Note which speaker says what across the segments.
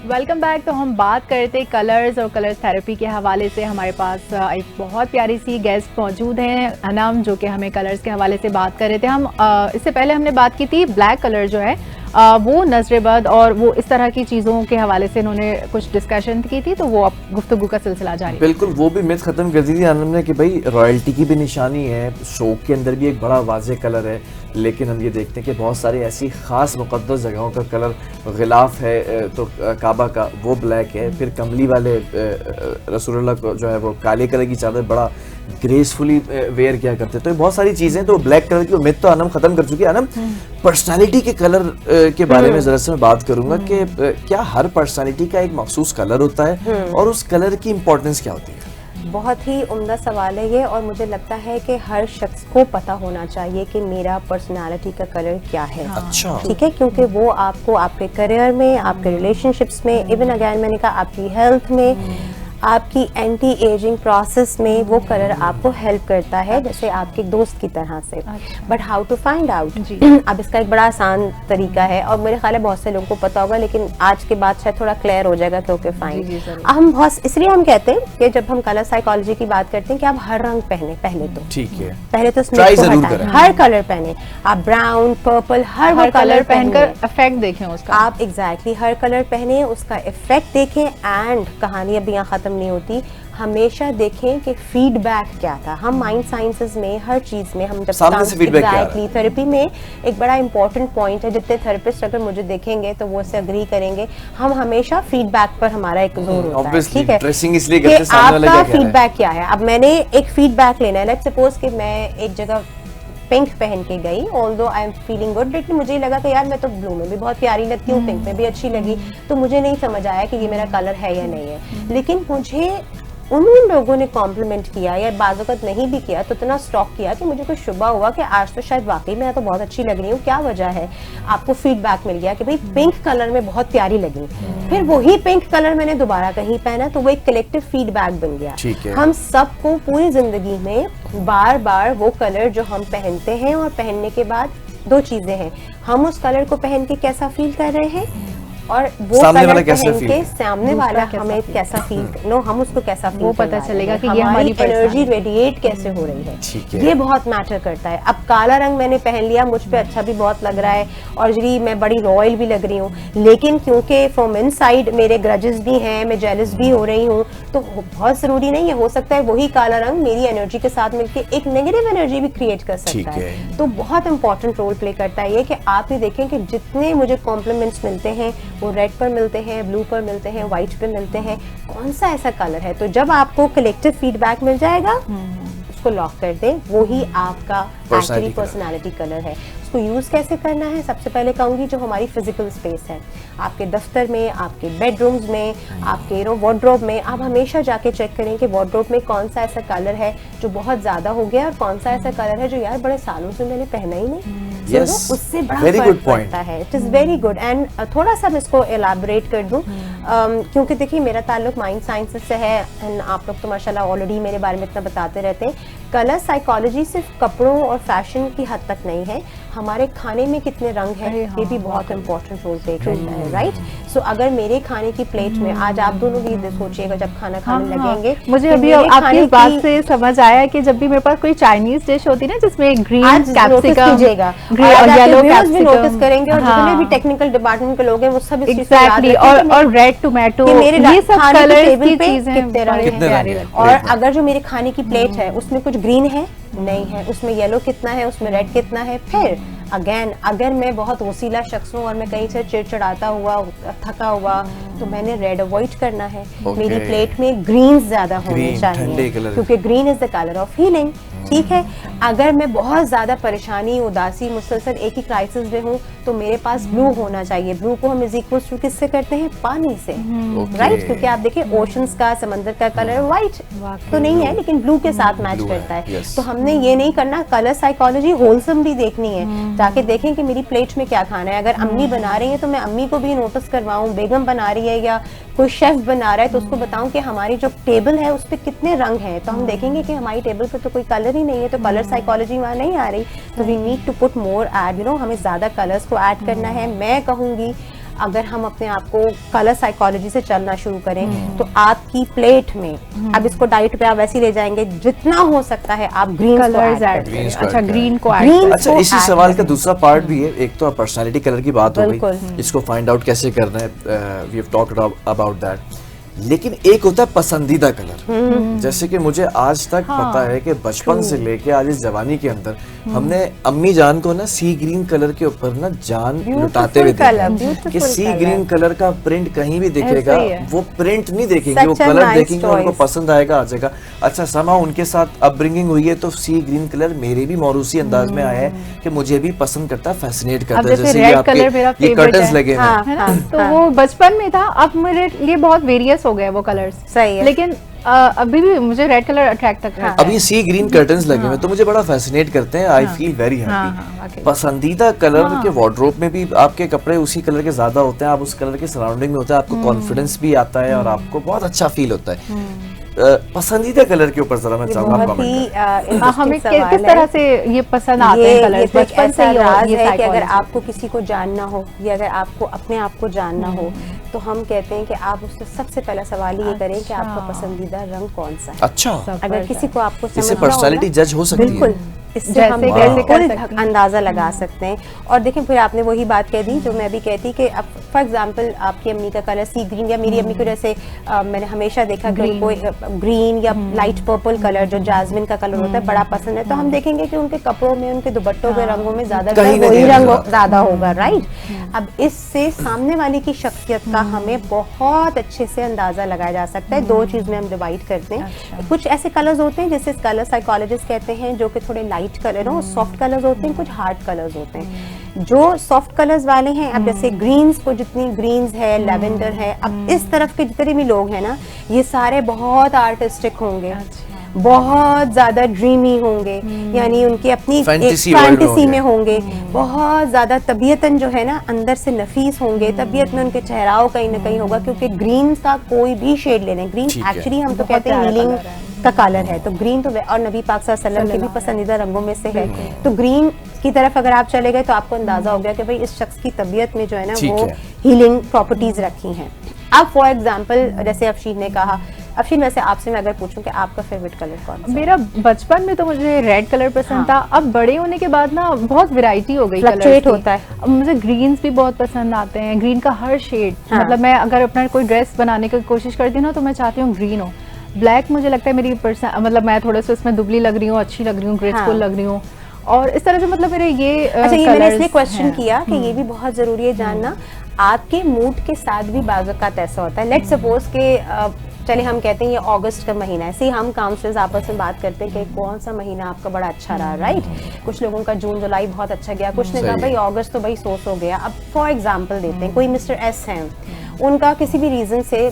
Speaker 1: Welcome back. तो हम बात करते कलर्स और कलर्स थेरेपी के हवाले से। हमारे पास एक बहुत प्यारी सी गेस्ट मौजूद हैं, अनम, जो कि हमें कलर्स के हवाले से बात कर रहे थे। हम इससे पहले हमने बात की थी ब्लैक कलर जो है वो नजरेबद और वो इस तरह की चीज़ों के हवाले से इन्होंने कुछ डिस्कशन की थी, तो वो अब गुफ्तगू का सिलसिला जारी।
Speaker 2: बिल्कुल, वो भी मिथ खत्म कर दी थी आनंद ने कि भाई रॉयल्टी की भी निशानी है, शौक के अंदर भी एक बड़ा वाज़ेह कलर है। लेकिन हम ये देखते हैं कि बहुत सारी ऐसी ख़ास मुक़द्दस जगहों का कलर गिलाफ है, तो काबा का वो ब्लैक है। फिर कमली वाले रसूलुल्लाह को जो है वो काले कलर की चादर बड़ा ग्रेसफुली वेयर किया करते। तो बहुत सारी चीज़ें, तो ब्लैक कलर की मिथ तो आनम ख़त्म कर चुकी है। आनम, पर्सनालिटी के कलर के बारे में ज़रा से मैं बात करूँगा कि क्या हर पर्सनालिटी का एक मखसूस कलर होता है और उस कलर की इम्पोर्टेंस क्या होती है?
Speaker 3: बहुत ही उम्दा सवाल है ये, और मुझे लगता है कि हर शख्स को पता होना चाहिए कि मेरा पर्सनालिटी का कलर क्या है।
Speaker 2: अच्छा,
Speaker 3: ठीक है, क्योंकि वो आपको आपके करियर में, आपके रिलेशनशिप्स में, इवन अगेन मैंने कहा आपकी हेल्थ में, आपकी एंटी एजिंग प्रोसेस में वो कलर आपको हेल्प करता है, जैसे आपके दोस्त की तरह से। But how to find out, अब इसका एक बड़ा आसान तरीका है और मेरे ख्याल है बहुत से लोगों को पता होगा, लेकिन आज के बाद शायद थोड़ा क्लियर हो जाएगा कि ओके फाइन। हम बहुत इसलिए हम कहते हैं कि जब हम कलर साइकोलॉजी की बात करते हैं कि आप हर रंग पहने, पहले तो
Speaker 2: ठीक है,
Speaker 3: पहले तो स्मिथ को हटाएं, हर कलर पहने आप, ब्राउन, पर्पल, हर कलर
Speaker 1: पहनकर इफेक्ट देखें उसका।
Speaker 3: आप एग्जैक्टली हर कलर पहने, उसका इफेक्ट देखें। एंड कहानी अभी यहाँ खत्म नहीं होती, हमेशा देखें कि फीडबैक क्या था। हम माइंड साइंसेज में हर चीज में हम जब एग्जैक्टली थेरेपी में एक बड़ा इंपॉर्टेंट पॉइंट है, जितने थेरेपिस्ट अगर मुझे देखेंगे तो वो उससे अग्री करेंगे, हम हमेशा फीडबैक पर हमारा एक जोर होता है। ठीक है,
Speaker 2: ड्रेसिंग इसलिए करते हैं,
Speaker 3: सामने वाला क्या कह रहा है, आपका फीडबैक क्या है। अब मैंने एक फीडबैक लेना है, लेट्स सपोज कि मैं एक जगह पिंक पहन के गई, although I am feeling good, लेकिन मुझे लगा कि यार मैं तो ब्लू में भी बहुत प्यारी लगती हूँ, पिंक में भी अच्छी लगी, तो मुझे नहीं समझ आया कि ये मेरा कलर है या नहीं है। लेकिन मुझे उन लोगों ने कॉम्प्लीमेंट किया या बाज़-औक़ात नहीं भी किया तो इतना स्टॉक किया कि मुझे कुछ शुबा हुआ कि आज तो शायद वाकई मैं तो बहुत अच्छी लग रही हूँ। क्या वजह है? आपको फीडबैक मिल गया कि भाई पिंक कलर में बहुत प्यारी लगी, फिर वही पिंक कलर मैंने दोबारा कहीं पहना, तो वो एक कलेक्टिव फीडबैक बन गया। हम सबको पूरी जिंदगी में बार बार वो कलर जो हम पहनते हैं और पहनने के बाद दो चीजें हैं, हम उस कलर को पहन के कैसा फील कर रहे हैं और वो कलर पहन के सामने वाला हमें कैसा फील, हम उसको कैसा फील,
Speaker 1: वो पता चलेगा कि ये
Speaker 3: हमारी एनर्जी रेडिएट कैसे हो रही है, ये बहुत मैटर करता है। अब काला रंग मैंने पहन लिया, मुझ पे अच्छा भी बहुत लग रहा है और जी मैं बड़ी रॉयल भी लग रही हूँ, लेकिन क्योंकि फ्रॉम इनसाइड मेरे ग्रजेस भी हैं, मैं जेलस भी हो रही हूँ, तो बहुत जरूरी नहीं है, हो सकता है वही काला रंग मेरी एनर्जी के साथ मिलकर एक नेगेटिव एनर्जी भी क्रिएट कर सकता है। तो बहुत इंपॉर्टेंट रोल प्ले करता है ये कि आप ये देखें कि जितने मुझे कॉम्प्लीमेंट्स मिलते हैं वो रेड पर मिलते हैं, ब्लू पर मिलते हैं, व्हाइट पर मिलते हैं, कौन सा ऐसा कलर है। तो जब आपको कलेक्टिव फीडबैक मिल जाएगा उसको लॉक कर दें, वो ही आपका एक्चुअली पर्सनालिटी कलर है। उसको यूज कैसे करना है, सबसे पहले कहूंगी जो हमारी फिजिकल स्पेस है, आपके दफ्तर में, आपके बेडरूम्स में, आपके वार्डरोब में, आप हमेशा जाके चेक करें कि वार्डरोब में कौन सा ऐसा कलर है जो बहुत ज्यादा हो गया और कौन सा ऐसा कलर है जो यार बड़े सालों से मैंने पहना ही नहीं। उससे बड़ा फर्क पड़ता है। It is very good. And थोड़ा सा मैं इसको एलाबोरेट कर दूं, क्योंकि देखिए मेरा ताल्लुक माइंड साइंसेस से है एंड आप लोग तो माशाल्लाह ऑलरेडी मेरे बारे में इतना बताते रहते हैं। कलर साइकोलॉजी सिर्फ कपड़ों और फैशन की हद तक नहीं है, हमारे खाने में कितने रंग हैं ये भी बहुत इंपॉर्टेंट रोल प्ले करता है, राइट। सो अगर मेरे खाने की प्लेट में, आज आप दोनों भी सोचिएगा जब खाना खाने लगेंगे,
Speaker 1: मुझे अभी आपकी बात से समझ आया कि जब भी मेरे पास कोई चाइनीज डिश होती है ना जिसमें green capsicum,
Speaker 3: yellow capsicum notice करेंगे, और जितने भी टेक्निकल डिपार्टमेंट के लोग हैं वो सब
Speaker 1: एग्जैक्टली, और रेड टोमेटो, ये सब कलर्स की चीजें
Speaker 3: कितने रंग हैं। और अगर जो मेरे खाने की प्लेट है उसमें कुछ ग्रीन है नहीं है, उसमें येलो कितना है, उसमें रेड कितना है। फिर अगेन अगर मैं बहुत वसीला शख्स हूँ और मैं कहीं से चिड़चिड़ाता हुआ, थका हुआ, तो मैंने रेड अवॉइड करना है। मेरी प्लेट में ग्रीन ज्यादा होने चाहिए क्योंकि green is the colour of healing. ठीक है, अगर मैं बहुत ज्यादा परेशानी, उदासी, मुसलसल एक ही क्राइसिस में हूँ तो मेरे पास ब्लू होना चाहिए। ब्लू को हम इज इक्वल टू किससे करते हैं? पानी से, राइट। क्योंकि आप देखिए ओशंस का, समंदर का कलर व्हाइट तो नहीं है लेकिन ब्लू के साथ मैच करता है। तो हमने ये नहीं करना, कलर साइकोलॉजी होलसम भी देखनी है, जाके देखें कि मेरी प्लेट में क्या खाना है। अगर अम्मी बना रही है तो मैं अम्मी को भी नोटिस करवाऊं, बेगम बना रही है या कोई शेफ बना रहा है तो उसको बताऊं कि हमारी जो टेबल है उस पर कितने रंग हैं। तो हम देखेंगे कि हमारी टेबल पे तो कोई कलर ही नहीं है, तो कलर साइकोलॉजी वहाँ नहीं आ रही। तो we need to put more ad, हमें ज्यादा कलर्स को ऐड करना है। मैं कहूंगी अगर हम अपने आप को कलर साइकोलॉजी से चलना शुरू करें तो आपकी प्लेट में अब इसको डाइट पे आप वैसे ही ले जाएंगे, जितना हो सकता है आप ग्रीन
Speaker 1: कलर्स ऐड करें।
Speaker 2: Greens को
Speaker 1: अच्छा,
Speaker 2: add
Speaker 1: ग्रीन को
Speaker 3: Green
Speaker 1: ऐड
Speaker 2: अच्छा,
Speaker 3: को
Speaker 2: इसी
Speaker 3: add
Speaker 2: सवाल का
Speaker 3: करें।
Speaker 2: दूसरा पार्ट भी है। एक तो पर्सनालिटी कलर की बात हो
Speaker 3: बिल्कुल।
Speaker 2: गई, इसको फाइंड आउट कैसे करना है, we have talked about that. लेकिन एक होता है पसंदीदा कलर, जैसे कि मुझे आज तक पता है कि बचपन से लेके आज इस जवानी के अंदर हमने अम्मी जान को ना सी ग्रीन कलर के ऊपर ना जान लुटाते हुए
Speaker 3: colour,
Speaker 2: देखा
Speaker 3: beautiful
Speaker 2: कि सी
Speaker 3: colour।
Speaker 2: ग्रीन कलर का प्रिंट कहीं भी दिखेगा,
Speaker 1: ऐसे ही है।
Speaker 2: वो प्रिंट नहीं देखेंगे, वो
Speaker 3: Such a
Speaker 2: कलर
Speaker 3: nice
Speaker 2: देखेंगे, उनको
Speaker 3: choice।
Speaker 2: पसंद आएगा, आ जाएगा। अच्छा, समा उनके साथ अपब्रिंगिंग हुई है तो सी ग्रीन कलर मेरे भी मौरूसी अंदाज में आया है कि मुझे भी पसंद करता है, फैसिनेट करता है।
Speaker 1: जैसे
Speaker 2: ये
Speaker 1: रेड
Speaker 2: आपके
Speaker 1: कलर मेरा
Speaker 2: ये
Speaker 1: favorite
Speaker 2: कर्टन्स
Speaker 1: है।
Speaker 2: लगे हैं,
Speaker 3: हाँ,
Speaker 1: है ना,
Speaker 3: हाँ,
Speaker 1: तो
Speaker 3: हाँ।
Speaker 1: वो बचपन में था, अब मेरे लिए बहुत वेरियस हो गए वो कलर्स।
Speaker 3: सही है।
Speaker 1: लेकिन अभी भी मुझे रेड कलर अट्रैक्ट तक करता
Speaker 2: अब ये सी ग्रीन कर्टन्स लगे हुए हैं तो मुझे बड़ा फैसिनेट करते हैं। आई फील वेरी
Speaker 1: हाँ,
Speaker 2: हैप्पी।
Speaker 1: वाकई।
Speaker 2: पसंदीदा कलर के वार्डरोब में भी आपके कपड़े उसी कलर के ज्यादा होते हैं, आप उस कलर के सराउंडिंग में होते हैं, आपको कॉन्फिडेंस भी आता है और आपको बहुत अच्छा फील होता है। पसंदीदा कलर के ऊपर जरा मैं
Speaker 3: ये
Speaker 2: चाहूंगा
Speaker 3: बहुत
Speaker 2: कमेंट
Speaker 3: ही
Speaker 2: करें।
Speaker 1: हमें
Speaker 3: इंटरेस्टिंग सवाल
Speaker 1: किस
Speaker 3: है।
Speaker 1: तरह से ये पसंद आते हैं
Speaker 3: ये
Speaker 1: कलर्स
Speaker 3: तो एक
Speaker 1: बचपन से
Speaker 3: ऐसा
Speaker 1: ही, और
Speaker 3: राज
Speaker 1: ये
Speaker 3: है कि अगर
Speaker 1: psychology।
Speaker 3: आपको किसी को जानना हो या अगर आपको अपने आप को जानना हो तो हम कहते हैं कि आप उससे सबसे पहला सवाल ये करें कि आपका पसंदीदा रंग कौन सा है।
Speaker 2: अच्छा,
Speaker 3: अगर किसी को आपको
Speaker 2: इससे
Speaker 3: समझना हो
Speaker 2: पर्सनालिटी
Speaker 3: ना,
Speaker 2: जज हो सकती है।
Speaker 3: बिल्कुल इससे
Speaker 1: जैसे
Speaker 3: हम
Speaker 1: कैसे
Speaker 3: बिल्कुल
Speaker 1: कर सकते हैं।
Speaker 3: अंदाजा लगा सकते हैं। और देखें फिर आपने वही बात कह दी जो मैं भी कहती कि अब फॉर एग्जांपल आपकी अम्मी का कलर सी ग्रीन या मेरी अम्मी को जैसे मैंने हमेशा देखा कि उनको ग्रीन या लाइट पर्पल कलर जो जास्मिन का कलर होता है बड़ा पसंद है, तो हम देखेंगे कि उनके कपड़ों में उनके दुपट्टों के रंगों में ज्यादा
Speaker 2: कहीं ना
Speaker 3: वही
Speaker 2: कहीं
Speaker 3: रंग
Speaker 2: होगा।
Speaker 3: ज्यादा होगा, राइट। अब इससे सामने वाले की शख्सियत का हमें बहुत अच्छे से अंदाजा लगाया जा सकता है। दो चीज में हम डिवाइड करते हैं। कुछ ऐसे कलर्स होते हैं जैसे कलर साइकोलॉजिस्ट कहते हैं जो कि थोड़े लाइट कलर हो, सॉफ्ट कलर्स होते हैं, कुछ हार्ड कलर्स होते हैं। जो सॉफ्ट कलर्स वाले हैं, अब जैसे ग्रीन्स को जितनी ग्रीन्स है, लेवेंडर है, अब इस तरफ के जितने भी लोग हैं ना, ये सारे बहुत आर्टिस्टिक होंगे, बहुत ज्यादा ड्रीमी होंगे, यानी उनकी अपनी
Speaker 2: Fantasy world में
Speaker 3: फैंटेसी में
Speaker 2: होंगे।
Speaker 3: होंगे, बहुत ज्यादा तबीयतन जो है ना अंदर से नफीस होंगे, तबीयत में उनके चेहराव कहीं ना कहीं होगा, क्योंकि ग्रीन का कोई भी शेड ले लें, ग्रीन
Speaker 2: ठीक है।
Speaker 3: एक्चुअली हम तो
Speaker 1: बहुत
Speaker 3: कहते हैं
Speaker 1: प्यारा
Speaker 3: हीलिंग
Speaker 1: कलर है।
Speaker 3: का कलर है, तो ग्रीन तो और नबी पाक सल्लल्लाहु अलैहि वसल्लम के भी पसंदीदा रंगों में से है। तो ग्रीन की तरफ अगर आप चले गए तो आपको अंदाजा हो गया कि भाई इस शख्स की तबीयत में जो है ना
Speaker 2: ठीक
Speaker 3: वो
Speaker 2: है।
Speaker 3: हीलिंग प्रॉपर्टीज रखी हैं। अब फॉर एग्जांपल जैसे अफशीन ने कहा, अफशीन वैसे आपसे मैं अगर पूछूं कि आपका फेवरेट कलर कौन सा है?
Speaker 1: मेरा बचपन में तो मुझे रेड कलर पसंद था, अब बड़े होने के बाद ना बहुत वैरायटी हो गई,
Speaker 3: Fluctuate
Speaker 1: कलर्स की।
Speaker 3: होता है।
Speaker 1: अब मुझे ग्रीन्स भी बहुत पसंद आते हैं, ग्रीन का हर शेड।
Speaker 3: हाँ।
Speaker 1: मतलब मैं अगर अपना कोई ड्रेस बनाने की कोशिश करती हूँ ना तो मैं चाहती हूँ ग्रीन हो। ब्लैक मुझे लगता है मेरी मतलब मैं थोड़ा सा इसमें दुबली लग रही हूँ, अच्छी लग रही हूँ, ग्रेसफुल
Speaker 3: हाँ।
Speaker 1: लग रही हूँ, और इस तरह से मतलब मेरे ये
Speaker 3: अच्छा, ये मैंने इसलिए क्वेश्चन
Speaker 1: हैं।
Speaker 3: किया कि ये भी बहुत जरूरी है जानना, आपके मूड के साथ भी बाज़-औक़ात ऐसा होता है। लेट्स सपोज के चलिए हम कहते हैं ये अगस्त का महीना है, सी हम काउंसलर्स आपस में बात करते हैं कि कौन सा महीना आपका बड़ा अच्छा रहा, राइट। कुछ लोगों का जून जुलाई बहुत अच्छा गया, कुछ ने कहा
Speaker 2: सही
Speaker 3: भाई
Speaker 2: है।
Speaker 3: अगस्त तो भाई सो गया। अब फॉर एग्जांपल देते हैं, कोई मिस्टर एस हैं, उनका किसी भी रीजन से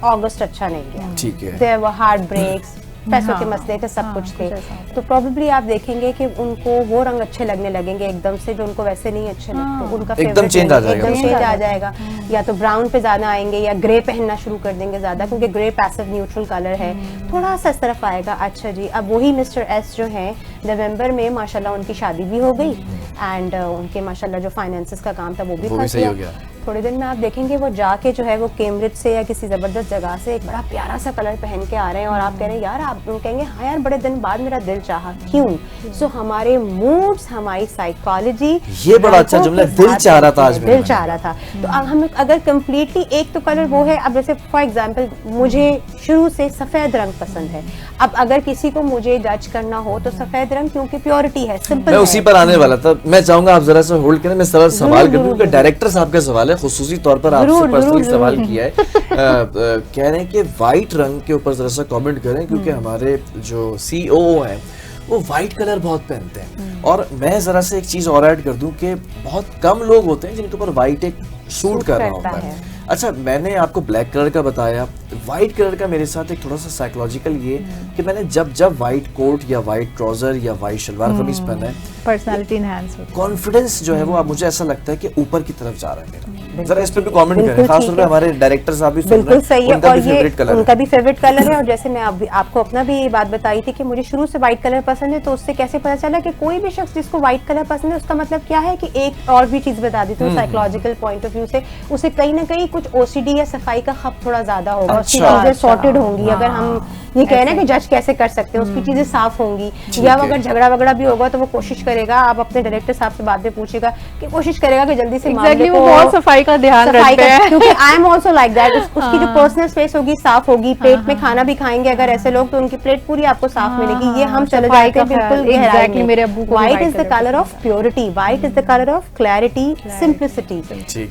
Speaker 3: अगस्त अच्छा नहीं गया,
Speaker 2: ठीक है।
Speaker 3: देयर वर हार्ट ब्रेक्स, पैसों के
Speaker 1: हाँ।
Speaker 3: मसले थे, सब कुछ थे,
Speaker 1: कुछ ऐसा होता
Speaker 3: तो प्रोबेबली आप देखेंगे कि उनको वो रंग अच्छे लगने लगेंगे एकदम से जो उनको वैसे नहीं अच्छे लगते, उनका
Speaker 2: एकदम
Speaker 3: favorite
Speaker 2: change
Speaker 3: नहीं,
Speaker 2: आ जाएगा।
Speaker 3: एकदम चेंज आ जाएगा। या तो ब्राउन पे ज्यादा आएंगे या ग्रे पहनना शुरू कर देंगे ज्यादा, क्योंकि ग्रे पैसिव न्यूट्रल कलर है, थोड़ा सा इस तरफ आएगा। अच्छा जी, अब वही मिस्टर एस जो है नवंबर में माशाल्लाह उनकी शादी भी हो गई एंड उनके माशाल्लाह जो फाइनेंसेस का काम था वो भी फंस
Speaker 2: सही हो
Speaker 3: गया।
Speaker 2: गया।
Speaker 3: थोड़े दिन में आप देखेंगे वो जाके जो है वो कैम्ब्रिज से या किसी जबरदस्त जगह से एक बड़ा प्यारा सा कलर पहन के आ रहे हैं और आप कह रहे हैं यार, आप कहेंगे हाँ यार बड़े दिन बाद मेरा दिल चाहा, क्यों? सो हमारे मूड्स, हमारी साइकोलॉजी,
Speaker 2: ये बड़ा अच्छा जुमला, दिल चाह रहा था आज मेरे
Speaker 3: दिल
Speaker 2: मन
Speaker 3: चाह रहा था। तो अब हम अगर कम्प्लीटली एक तो कलर वो है, अब जैसे फॉर एग्जांपल मुझे शुरू से सफेद रंग पसंद है, अब अगर किसी को मुझे जज करना हो तो सफेद रंग क्योंकि प्योरिटी है, सिंपल
Speaker 2: मैं
Speaker 3: है।
Speaker 2: उसी पर आने वाला था। मैं चाहूंगा आप जरा सा होल्ड करें, मैं सरल सवाल कर दूं,
Speaker 3: जरूर,
Speaker 2: क्योंकि डायरेक्टर साहब का सवाल है, खुसूसी तौर पर आपसे
Speaker 3: जरूर,
Speaker 2: पर्सनली
Speaker 3: जरूर,
Speaker 2: सवाल
Speaker 3: जरूर।
Speaker 2: किया है। कह रहे हैं कि वाइट रंग के ऊपर जरा सा कमेंट करें, क्योंकि हमारे जो सीईओ हैं वो वाइट कलर बहुत पहनते हैं। और मैं जरा से एक चीज और ऐड कर दूं कि बहुत कम लोग होते हैं जिनके ऊपर वाइट एक सूट कर रहा
Speaker 3: करता
Speaker 2: होता है।
Speaker 3: है।
Speaker 2: अच्छा, मैंने आपको ब्लैक कलर का बताया, वाइट कलर का मेरे साथ एक थोड़ा सा साइकोलॉजिकल ये कि मैंने जब वाइट कोट या वाइट ट्राउजर या वाइट शलवार कमीज पहना है,
Speaker 1: पर्सनालिटी इनहैंस होती है।
Speaker 2: कॉन्फिडेंस जो है वो अब मुझे ऐसा लगता है कि ऊपर की तरफ जा रहा है मेरा। जरा इस पे भी कमेंट करें, खास तौर पे हमारे डायरेक्टर साहब भी सुन रहे हैं,
Speaker 3: बिल्कुल सही है।
Speaker 2: उनका
Speaker 3: और
Speaker 2: भी
Speaker 3: ये
Speaker 2: फेवरेट कलर
Speaker 3: उनका भी फेवरेट कलर है। और जैसे मैं आपको अपना भी ये बात बताई थी कि मुझे शुरू से व्हाइट कलर पसंद है, तो उससे कैसे पता चला कि कोई भी शख्स जिसको व्हाइट कलर पसंद है उसका मतलब क्या है कि एक और भी चीज बता देती हूँ साइकोलॉजिकल पॉइंट ऑफ व्यू से, उसे कहीं ना कहीं कुछ ओसीडी या सफाई का खप थोड़ा ज्यादा होगा, उसकी चीजें सॉर्टेड होंगी। अगर हम ये कहें ना कि जज कैसे कर सकते हैं, उसकी चीजें साफ होंगी, या अगर झगड़ा वगड़ा भी होगा तो वो कोशिश करेगा, आप अपने डायरेक्टर साहब से बाद में पूछेगा कि कोशिश करेगा कि जल्दी से मामले को,
Speaker 1: वो बहुत सफाई का ध्यान रखते हैं,
Speaker 3: क्योंकि I am also like that. उसकी जो पर्सनल स्पेस होगी साफ होगी, प्लेट में खाना भी खाएंगे अगर ऐसे लोग तो उनकी प्लेट पूरी आपको साफ मिलेगी। ये हम चले जाते हैं बिल्कुल गहराई में।
Speaker 1: मेरे अब्बू को
Speaker 3: white is the colour of purity, white is the colour of clarity, simplicity.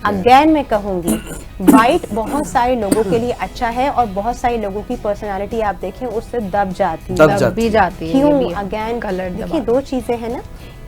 Speaker 3: Again मैं कहूंगी व्हाइट बहुत सारे लोगों के लिए अच्छा है, और बहुत सारे लोगों की पर्सनालिटी आप देखें उससे दब जाती
Speaker 1: है।
Speaker 3: क्यों? अगेन कलर देखिए, दो चीजें हैं ना,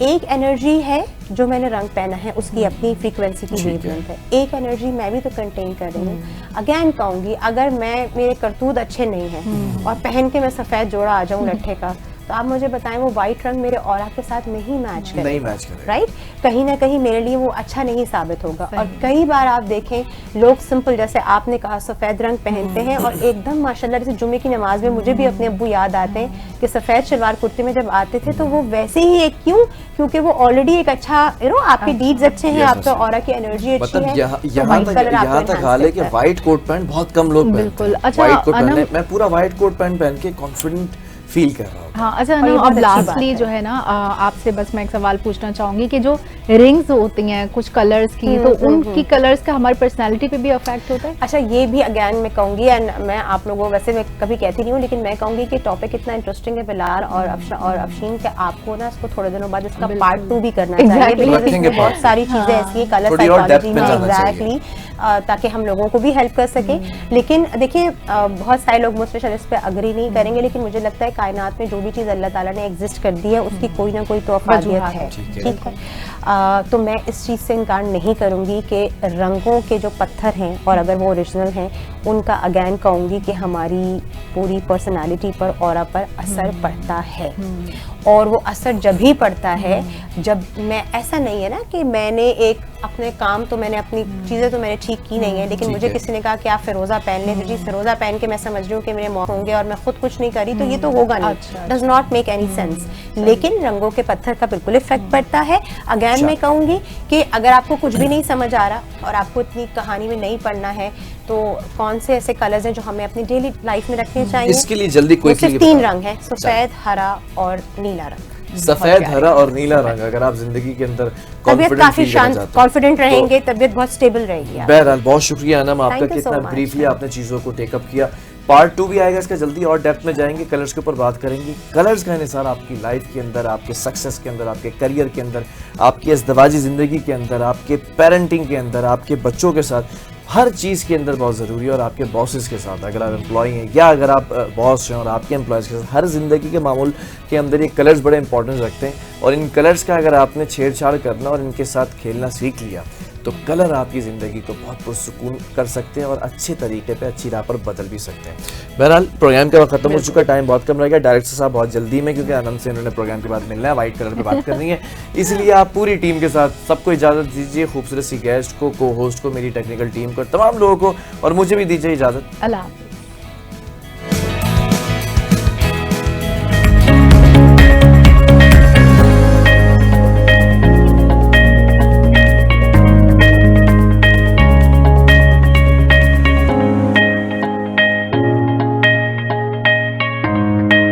Speaker 3: एक एनर्जी है जो मैंने रंग पहना है उसकी अपनी फ्रीक्वेंसी की वेवलेंथ है, एक एनर्जी मैं भी तो कंटेन कर रही हूँ। अगेन कहूंगी अगर मेरे करतूत अच्छे नहीं हैं और पहन के मैं सफेद जोड़ा आ जाऊं लट्ठे का, तो आप मुझे बताएं वो व्हाइट रंग मेरे ऑरा के साथ नहीं मैच करेगा, राइट? कहीं ना कहीं मेरे लिए वो अच्छा नहीं साबित होगा। और कई बार आप देखें लोग सिंपल, जैसे आपने कहा, सफेद रंग पहनते हैं और एकदम माशाल्लाह, जैसे जुम्मे की नमाज में मुझे भी अपने अब्बू याद आते हैं कि सफेद शलवार कुर्ते में जब आते थे तो वो वैसे ही एक क्योंकि वो ऑलरेडी एक अच्छा आपके डीड्स अच्छे हैं, आपका ऑरा की एनर्जी अच्छी है।
Speaker 2: यहाँ तक हाल है कि व्हाइट कोट पैंट बहुत कम लोग पहनते हैं। व्हाइट कोट पहनने, मैं पूरा व्हाइट कोट पैंट पहन के कॉन्फिडेंट फील कर रहा हूँ।
Speaker 1: हाँ, अच्छा ना, अब लास्टली जो है ना, आपसे बस मैं एक सवाल पूछना चाहूंगी कि जो रिंग्स होती हैं कुछ कलर्स की, तो उनकी कलर्स का हमारी पर्सनालिटी पे भी अफेक्ट होता है?
Speaker 3: अच्छा, ये भी अगेन मैं कहूंगी, एंड मैं आप लोगों, वैसे मैं कभी कहती नहीं हूँ, लेकिन मैं कहूंगी कि टॉपिक इतना इंटरेस्टिंग है बिलाल और अफशीन के, आपको ना इसको थोड़े दिनों बाद इसका पार्ट 2 भी करना चाहिए। बहुत सारी चीजें ऐसी है कलर साइकोलॉजी में, एग्जैक्टली, ताकि हम लोगों को भी हेल्प कर सके। लेकिन देखिए, बहुत सारे लोग मुझसे शायद इस पे अग्री नहीं करेंगे, लेकिन मुझे लगता है कायनात में जो भी चीज़ अल्लाह ताला ने एग्जिस्ट कर दी है उसकी कोई ना कोई तो अफादियत है, ठीक है? तो मैं इस चीज़ से इनकार नहीं करूँगी कि रंगों के जो पत्थर हैं और अगर वो ओरिजिनल हैं, उनका अगेन कहूँगी कि हमारी पूरी पर्सनालिटी पर, ऑरा पर असर पड़ता है। और वो असर जब ही पड़ता है जब मैं, ऐसा नहीं है ना कि मैंने एक अपने काम तो मैंने अपनी चीज़ें तो मैंने ठीक की नहीं है, लेकिन मुझे किसी ने कहा कि आप फिरोज़ा पहन लें, तो जी फिरोज़ा पहन के मैं समझ रही हूँ कि मेरे मौत होंगे और मैं खुद कुछ नहीं करी, तो ये तो होगा नहीं, does not make any sense. लेकिन रंगों के पत्थर का बिल्कुल इफेक्ट पड़ता है। अगेन मैं कहूँगी कि अगर आपको कुछ भी नहीं समझ आ रहा और आपको इतनी कहानी में नहीं पढ़ना है, तो कौन से ऐसे कलर्स हैं जो हमें अपनी डेली लाइफ में रखने चाहिए?
Speaker 2: इसके लिए जल्दी कोई
Speaker 3: सिर्फ 3 रंग है, सफेद, हरा और नीला रंग।
Speaker 2: सफेद, हरा और नीला रंग, अगर आप जिंदगी के अंदर
Speaker 3: तबियत काफी शांत, कॉन्फिडेंट रहेंगे, तबियत बहुत स्टेबल रहेगी।
Speaker 2: बहरहाल बहुत शुक्रिया अनम आपका कि इतना ब्रीफली आपने चीजों को टेकअप किया। पार्ट 2 भी आएगा इसका जल्दी, और डेप्थ में जाएंगे, कलर्स के ऊपर बात करेंगे। कलर्स का इंहिसार आपकी लाइफ के अंदर, आपके सक्सेस के अंदर, आपके करियर के अंदर, आपकी इज़्दिवाजी ज़िंदगी के अंदर, आपके पेरेंटिंग के अंदर, आपके बच्चों के साथ, हर चीज़ के अंदर बहुत ज़रूरी है। और आपके बॉसेस के साथ, अगर आप एम्प्लॉय हैं या अगर आप बॉस हैं और आपके एम्प्लॉयज़ के साथ, हर ज़िंदगी के मामूल के अंदर ये कलर्स बड़े इंपॉर्टेंस रखते हैं। और इन कलर्स का अगर आपने छेड़छाड़ करना और इनके साथ खेलना सीख लिया, तो कलर आपकी ज़िंदगी को बहुत पुरसुकून कर सकते हैं और अच्छे तरीके पे, अच्छी राह पर बदल भी सकते हैं। बहरहाल प्रोग्राम का वक्त खत्म हो चुका, टाइम बहुत कम रहेगा। डायरेक्टर साहब बहुत जल्दी में, क्योंकि आनंद से इन्होंने प्रोग्राम के बाद मिलना है, वाइट कलर पे बात करनी है, इसलिए आप पूरी टीम के साथ सबको इजाज़त दीजिए, खूबसूरत सी गेस्ट को, को होस्ट को, मेरी टेक्निकल टीम को, तमाम लोगों को, और मुझे भी दीजिए इजाज़त।
Speaker 1: अल्लाह।